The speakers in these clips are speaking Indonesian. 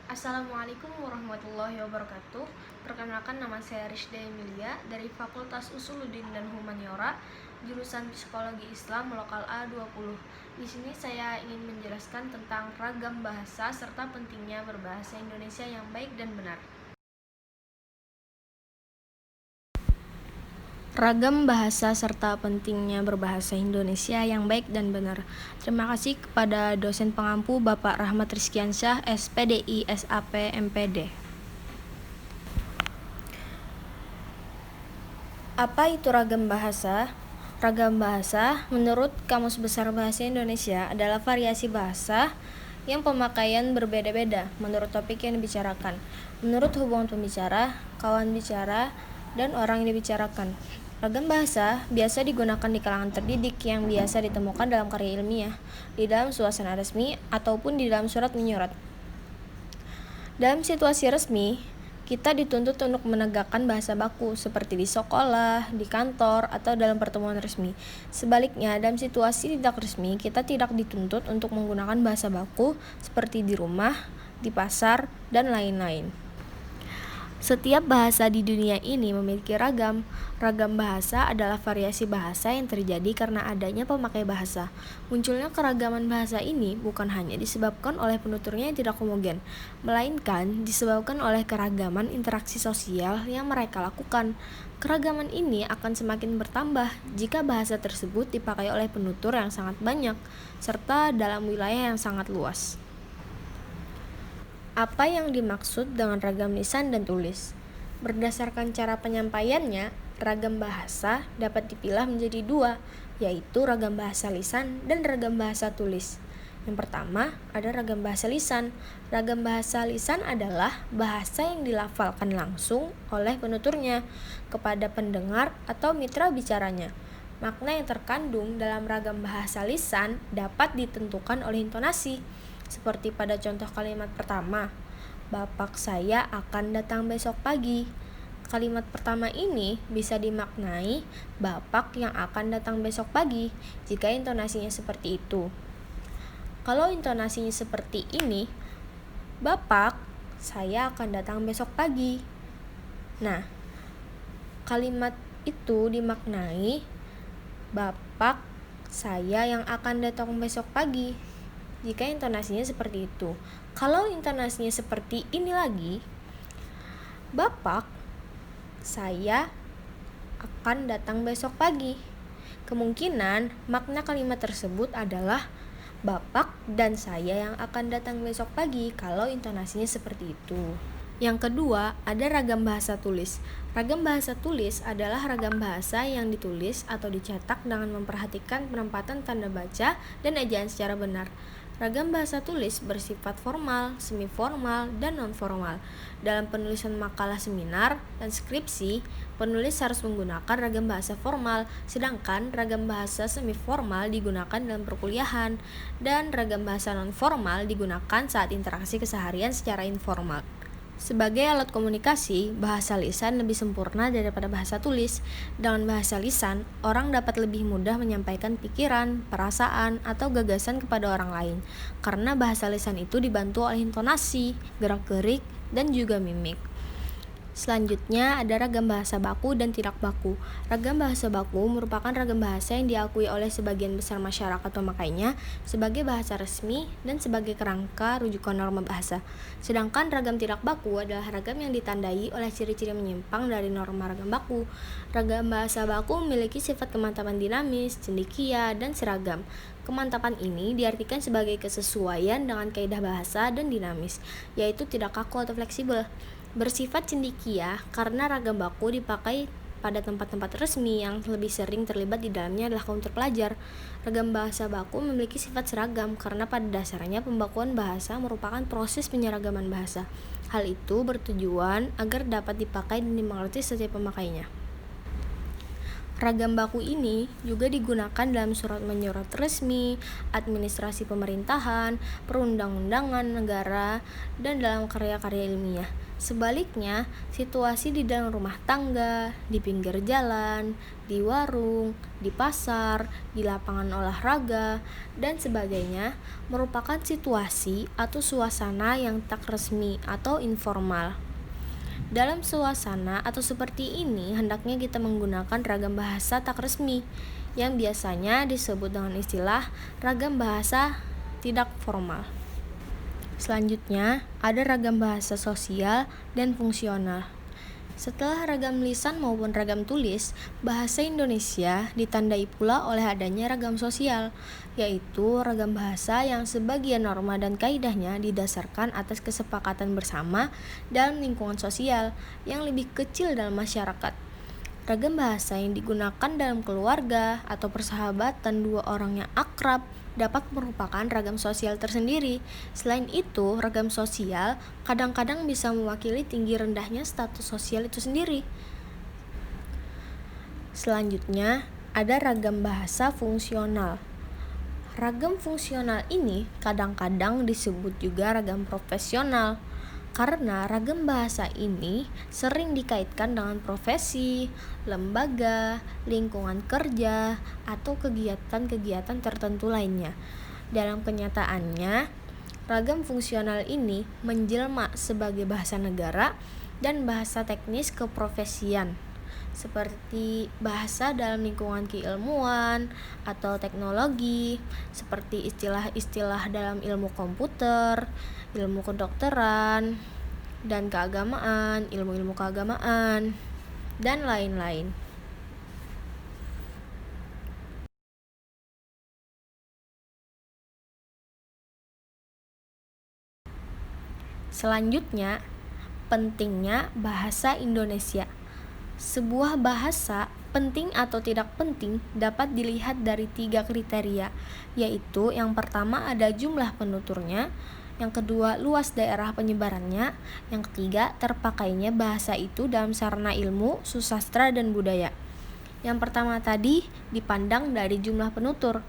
Assalamualaikum warahmatullahi wabarakatuh. Perkenalkan, nama saya Rizda Emilia dari Fakultas Usuluddin dan Humaniora, jurusan Psikologi Islam Lokal A20. Di sini saya ingin menjelaskan tentang ragam bahasa serta pentingnya berbahasa Indonesia yang baik dan benar. Ragam bahasa serta pentingnya berbahasa Indonesia yang baik dan benar. Terima kasih kepada dosen pengampu Bapak Rahmat Rizkiansyah, SPDI, SAP, MPD. Apa itu ragam bahasa? Ragam bahasa, menurut Kamus Besar Bahasa Indonesia, adalah variasi bahasa yang pemakaian berbeda-beda menurut topik yang dibicarakan, menurut hubungan pembicara, kawan bicara, dan orang yang dibicarakan. Ragam bahasa biasa digunakan di kalangan terdidik yang biasa ditemukan dalam karya ilmiah, di dalam suasana resmi, ataupun di dalam surat menyurat. Dalam situasi resmi, kita dituntut untuk menegakkan bahasa baku seperti di sekolah, di kantor, atau dalam pertemuan resmi. Sebaliknya, dalam situasi tidak resmi, kita tidak dituntut untuk menggunakan bahasa baku seperti di rumah, di pasar, dan lain-lain. Setiap bahasa di dunia ini memiliki ragam. Ragam bahasa adalah variasi bahasa yang terjadi karena adanya pemakai bahasa. Munculnya keragaman bahasa ini bukan hanya disebabkan oleh penuturnya yang tidak homogen, melainkan disebabkan oleh keragaman interaksi sosial yang mereka lakukan. Keragaman ini akan semakin bertambah jika bahasa tersebut dipakai oleh penutur yang sangat banyak, serta dalam wilayah yang sangat luas. Apa yang dimaksud dengan ragam lisan dan tulis? Berdasarkan cara penyampaiannya, ragam bahasa dapat dipilah menjadi dua, yaitu ragam bahasa lisan dan ragam bahasa tulis. Yang pertama, ada ragam bahasa lisan. Ragam bahasa lisan adalah bahasa yang dilafalkan langsung oleh penuturnya kepada pendengar atau mitra bicaranya. Makna yang terkandung dalam ragam bahasa lisan dapat ditentukan oleh intonasi, seperti pada contoh kalimat pertama, "Bapak saya akan datang besok pagi." Kalimat pertama ini bisa dimaknai bapak yang akan datang besok pagi jika intonasinya seperti itu. Kalau intonasinya seperti ini, "Bapak, saya akan datang besok pagi." Nah, kalimat itu dimaknai bapak saya yang akan datang besok pagi jika intonasinya seperti itu. Kalau intonasinya seperti ini lagi, "Bapak, saya akan datang besok pagi." Kemungkinan makna kalimat tersebut adalah bapak dan saya yang akan datang besok pagi kalau intonasinya seperti itu. Yang kedua, ada ragam bahasa tulis. Ragam bahasa tulis adalah ragam bahasa yang ditulis atau dicetak dengan memperhatikan penempatan tanda baca dan ejaan secara benar. Ragam bahasa tulis bersifat formal, semi-formal, dan non-formal. Dalam penulisan makalah seminar dan skripsi, penulis harus menggunakan ragam bahasa formal, sedangkan ragam bahasa semi-formal digunakan dalam perkuliahan, dan ragam bahasa non-formal digunakan saat interaksi keseharian secara informal. Sebagai alat komunikasi, bahasa lisan lebih sempurna daripada bahasa tulis. Dengan bahasa lisan, orang dapat lebih mudah menyampaikan pikiran, perasaan, atau gagasan kepada orang lain, karena bahasa lisan itu dibantu oleh intonasi, gerak-gerik, dan juga mimik. Selanjutnya ada ragam bahasa baku dan tidak baku. Ragam bahasa baku merupakan ragam bahasa yang diakui oleh sebagian besar masyarakat pemakainya sebagai bahasa resmi dan sebagai kerangka rujukan norma bahasa. Sedangkan ragam tidak baku adalah ragam yang ditandai oleh ciri-ciri menyimpang dari norma ragam baku. Ragam bahasa baku memiliki sifat kemantapan dinamis, cendekia, dan seragam. Kemantapan ini diartikan sebagai kesesuaian dengan kaidah bahasa dan dinamis, yaitu tidak kaku atau fleksibel. Bersifat cendekia karena ragam baku dipakai pada tempat-tempat resmi yang lebih sering terlibat di dalamnya adalah kaum terpelajar. Ragam bahasa baku memiliki sifat seragam karena pada dasarnya pembakuan bahasa merupakan proses penyeragaman bahasa. Hal itu bertujuan agar dapat dipakai dan dimengerti setiap pemakainya. Ragam baku ini juga digunakan dalam surat menyurat resmi, administrasi pemerintahan, perundang-undangan negara, dan dalam karya-karya ilmiah. Sebaliknya, situasi di dalam rumah tangga, di pinggir jalan, di warung, di pasar, di lapangan olahraga, dan sebagainya merupakan situasi atau suasana yang tak resmi atau informal. Dalam suasana atau seperti ini, hendaknya kita menggunakan ragam bahasa tak resmi, yang biasanya disebut dengan istilah ragam bahasa tidak formal. Selanjutnya, ada ragam bahasa sosial dan fungsional. Setelah ragam lisan maupun ragam tulis, bahasa Indonesia ditandai pula oleh adanya ragam sosial, yaitu ragam bahasa yang sebagian norma dan kaidahnya didasarkan atas kesepakatan bersama dalam lingkungan sosial yang lebih kecil dalam masyarakat. Ragam bahasa yang digunakan dalam keluarga atau persahabatan dua orang yang akrab dapat merupakan ragam sosial tersendiri. Selain itu, ragam sosial kadang-kadang bisa mewakili tinggi rendahnya status sosial itu sendiri. Selanjutnya, ada ragam bahasa fungsional. Ragam fungsional ini kadang-kadang disebut juga ragam profesional, karena ragam bahasa ini sering dikaitkan dengan profesi, lembaga, lingkungan kerja, atau kegiatan-kegiatan tertentu lainnya. Dalam kenyataannya, ragam fungsional ini menjelma sebagai bahasa negara dan bahasa teknis keprofesian, seperti bahasa dalam lingkungan keilmuan atau teknologi, seperti istilah-istilah dalam ilmu komputer, ilmu kedokteran, dan keagamaan, ilmu-ilmu keagamaan, dan lain-lain. Selanjutnya, pentingnya bahasa Indonesia. Sebuah bahasa penting atau tidak penting dapat dilihat dari 3 kriteria, yaitu yang pertama ada jumlah penuturnya, yang kedua luas daerah penyebarannya, yang ketiga terpakainya bahasa itu dalam sarana ilmu, susastra, dan budaya. Yang pertama tadi dipandang dari jumlah penutur.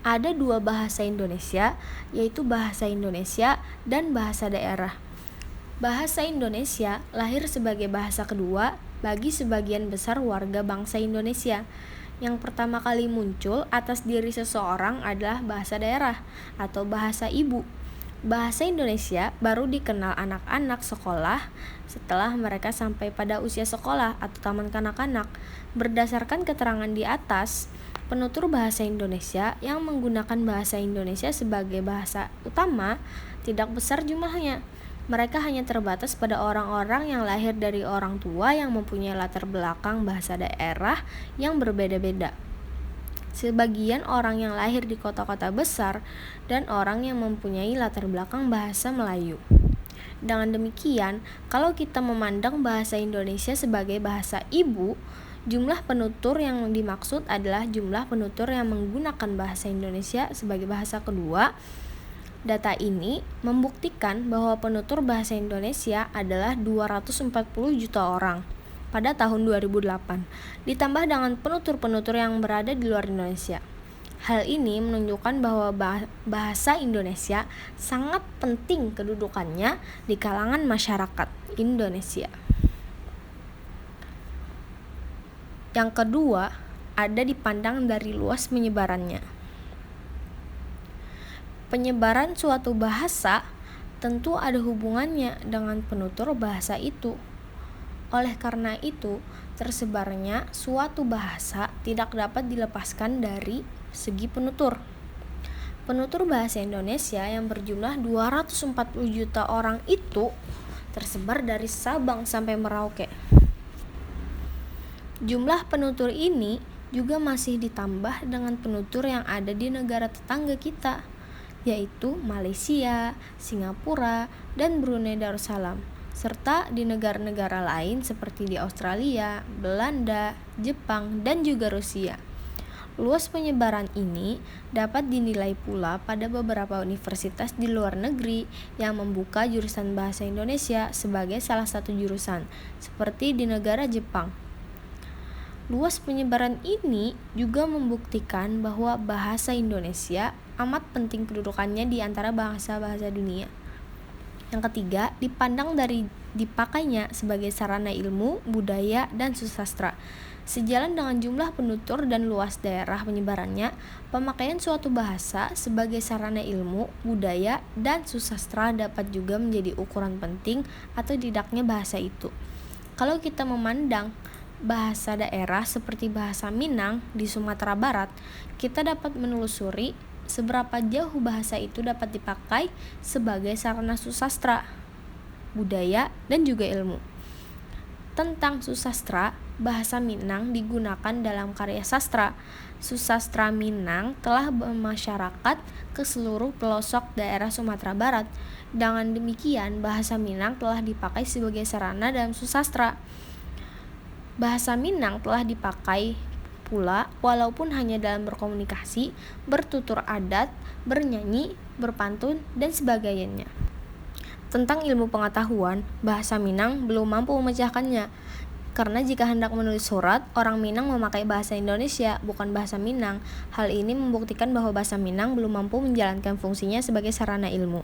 Ada 2 bahasa Indonesia, yaitu bahasa Indonesia dan bahasa daerah. Bahasa Indonesia lahir sebagai bahasa kedua bagi sebagian besar warga bangsa Indonesia. Yang pertama kali muncul atas diri seseorang adalah bahasa daerah atau bahasa ibu. Bahasa Indonesia baru dikenal anak-anak sekolah setelah mereka sampai pada usia sekolah atau taman kanak-kanak. Berdasarkan keterangan di atas, penutur bahasa Indonesia yang menggunakan bahasa Indonesia sebagai bahasa utama tidak besar jumlahnya. Mereka hanya terbatas pada orang-orang yang lahir dari orang tua yang mempunyai latar belakang bahasa daerah yang berbeda-beda. Sebagian orang yang lahir di kota-kota besar dan orang yang mempunyai latar belakang bahasa Melayu. Dengan demikian, kalau kita memandang bahasa Indonesia sebagai bahasa ibu, jumlah penutur yang dimaksud adalah jumlah penutur yang menggunakan bahasa Indonesia sebagai bahasa kedua. Data ini membuktikan bahwa penutur bahasa Indonesia adalah 240 juta orang pada tahun 2008, ditambah dengan penutur-penutur yang berada di luar Indonesia. Hal ini menunjukkan bahwa bahasa Indonesia sangat penting kedudukannya di kalangan masyarakat Indonesia. Yang kedua, ada dipandang dari luas penyebarannya. Penyebaran suatu bahasa tentu ada hubungannya dengan penutur bahasa itu. Oleh karena itu, tersebarnya suatu bahasa tidak dapat dilepaskan dari segi penutur. Penutur bahasa Indonesia yang berjumlah 240 juta orang itu tersebar dari Sabang sampai Merauke. Jumlah penutur ini juga masih ditambah dengan penutur yang ada di negara tetangga kita, yaitu Malaysia, Singapura, dan Brunei Darussalam, serta di negara-negara lain seperti di Australia, Belanda, Jepang, dan juga Rusia. Luas penyebaran ini dapat dinilai pula pada beberapa universitas di luar negeri yang membuka jurusan bahasa Indonesia sebagai salah satu jurusan, seperti di negara Jepang. Luas penyebaran ini juga membuktikan bahwa bahasa Indonesia amat penting kedudukannya di antara bahasa-bahasa dunia. Yang ketiga, dipandang dari dipakainya sebagai sarana ilmu, budaya, dan susastra. Sejalan dengan jumlah penutur dan luas daerah penyebarannya, pemakaian suatu bahasa sebagai sarana ilmu, budaya, dan susastra dapat juga menjadi ukuran penting atau tidaknya bahasa itu. Kalau kita memandang bahasa daerah seperti bahasa Minang di Sumatera Barat, kita dapat menelusuri seberapa jauh bahasa itu dapat dipakai sebagai sarana susastra, budaya, dan juga ilmu. Tentang susastra, bahasa Minang digunakan dalam karya sastra. Susastra Minang telah bermasyarakat ke seluruh pelosok daerah Sumatera Barat. Dengan demikian, bahasa Minang telah dipakai sebagai sarana dalam susastra. Bahasa Minang telah dipakai pula walaupun hanya dalam berkomunikasi, bertutur adat, bernyanyi, berpantun, dan sebagainya. Tentang ilmu pengetahuan, bahasa Minang belum mampu memecahkannya. Karena jika hendak menulis surat, orang Minang memakai bahasa Indonesia, bukan bahasa Minang. Hal ini membuktikan bahwa bahasa Minang belum mampu menjalankan fungsinya sebagai sarana ilmu.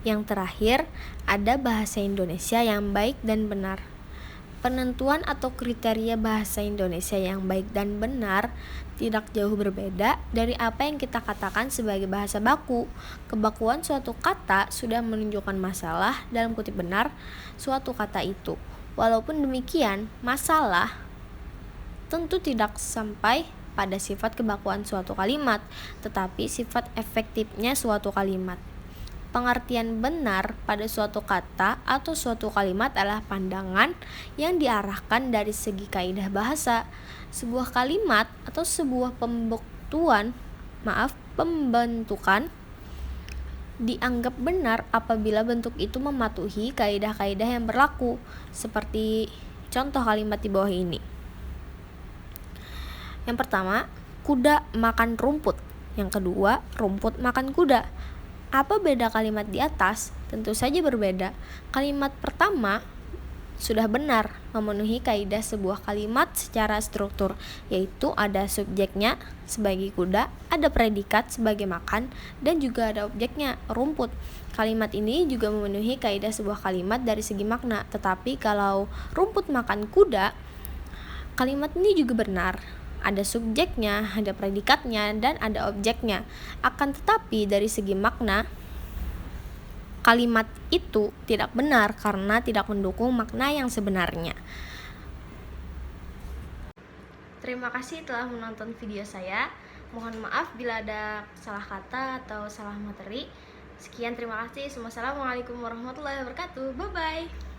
Yang terakhir, ada bahasa Indonesia yang baik dan benar. Penentuan atau kriteria bahasa Indonesia yang baik dan benar tidak jauh berbeda dari apa yang kita katakan sebagai bahasa baku. Kebakuan suatu kata sudah menunjukkan masalah dalam kutip benar suatu kata itu. Walaupun demikian, masalah tentu tidak sampai pada sifat kebakuan suatu kalimat, tetapi sifat efektifnya suatu kalimat. Pengertian benar pada suatu kata atau suatu kalimat adalah pandangan yang diarahkan dari segi kaidah bahasa. Sebuah kalimat atau sebuah pembentukan dianggap benar apabila bentuk itu mematuhi kaidah-kaidah yang berlaku, seperti contoh kalimat di bawah ini. Yang pertama, kuda makan rumput. Yang kedua, rumput makan kuda. Apa beda kalimat di atas? Tentu saja berbeda. Kalimat pertama sudah benar memenuhi kaidah sebuah kalimat secara struktur, yaitu ada subjeknya sebagai kuda, ada predikat sebagai makan, dan juga ada objeknya rumput. Kalimat ini juga memenuhi kaidah sebuah kalimat dari segi makna. Tetapi kalau rumput makan kuda, kalimat ini juga benar. Ada subjeknya, ada predikatnya, dan ada objeknya. Akan tetapi dari segi makna, kalimat itu tidak benar karena tidak mendukung makna yang sebenarnya. Terima kasih telah menonton video saya. Mohon maaf bila ada salah kata atau salah materi. Sekian, terima kasih. Wassalamualaikum warahmatullahi wabarakatuh. Bye-bye.